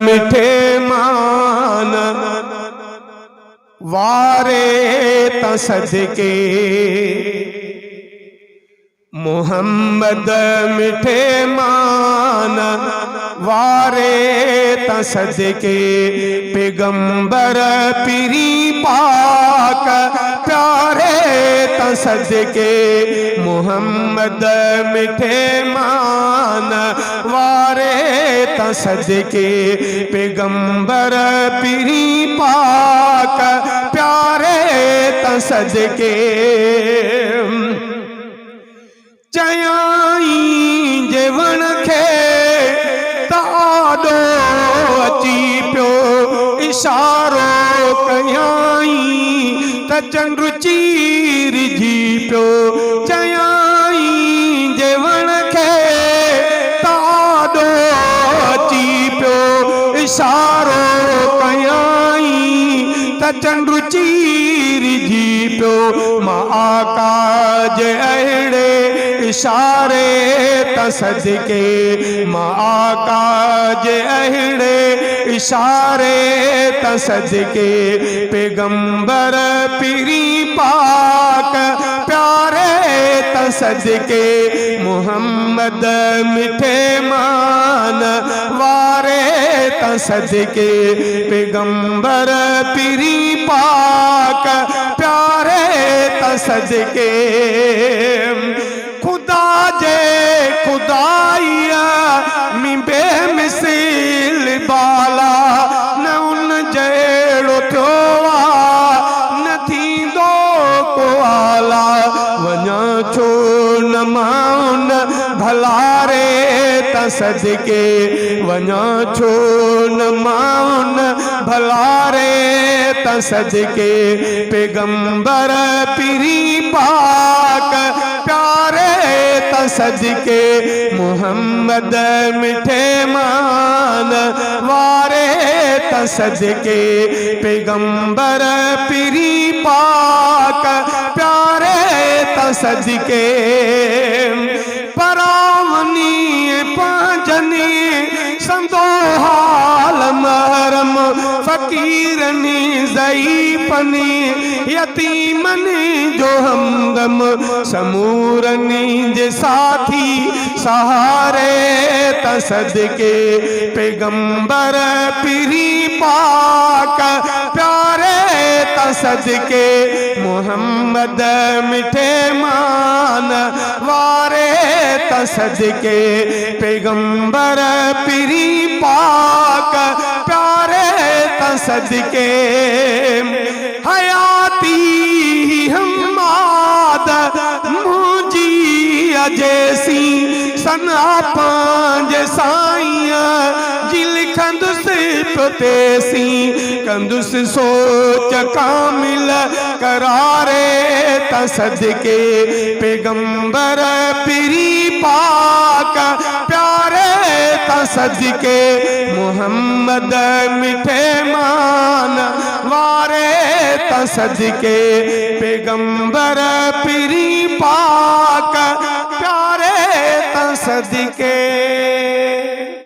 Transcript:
मिठे मान वारे त सदके मोहम्मद मिठे मान वारे त सदके पैगंबर पीरी पाक प्यारे त सदके मोहम्मद मिठे मान वारे त सदके पैगंबर पीरी पाक प्यारे त सदके चयाई जेवण खे ताडो अची पियो इशारो कयाई त चंद्र चीरजी पियो चयाई जेवण खे ताडो अची पियो इशारो कयाई त चंद्र चीरजी पियो मां आका जे अहिड़े इशारे त सदके मां आका जे अहिड़े इशारे त सदके पैगंबर पीरी पाक प्यारे त सदके मोहम्मद मिठे मान वारे त सदके पैगंबर पीरी पाक प्यारे त सदके खुदा जे खुदाइया मी बेमिसाल बाला न उन जहिड़ो थियो आहे न थींदो को आला वञा छो न मां भलारे त सदके वञा छो न मां भलारे त सदके पैगंबर पीरी पाक प्यारे त सदके मोहम्मद मिठे मान वारे त सदके पैगंबर पीरी पाक प्यारे त सदके परावनी पांजनी संदो हाल महरम फकीरनी ज़ईफ़नी यतीमनी जो हमदम समूरनी जे साथी सहारे त सदके पैगंबर पीरी पाक प्यारे त सदके मोहम्मद मिठे मान वारे त सदके पैगंबर पीरी पाक प्यारे त सदके हयाती हमाद मुझी अजैसी सना पांज साइया जिल खंदुस तेसी कंदुस सोच कामिल करारे त सदके पैगंबर पीरी पाक प्यारे त सदके मोहम्मद मिठे मान वारे त सदके पैगंबर पीरी पाक प्यारे त सदके।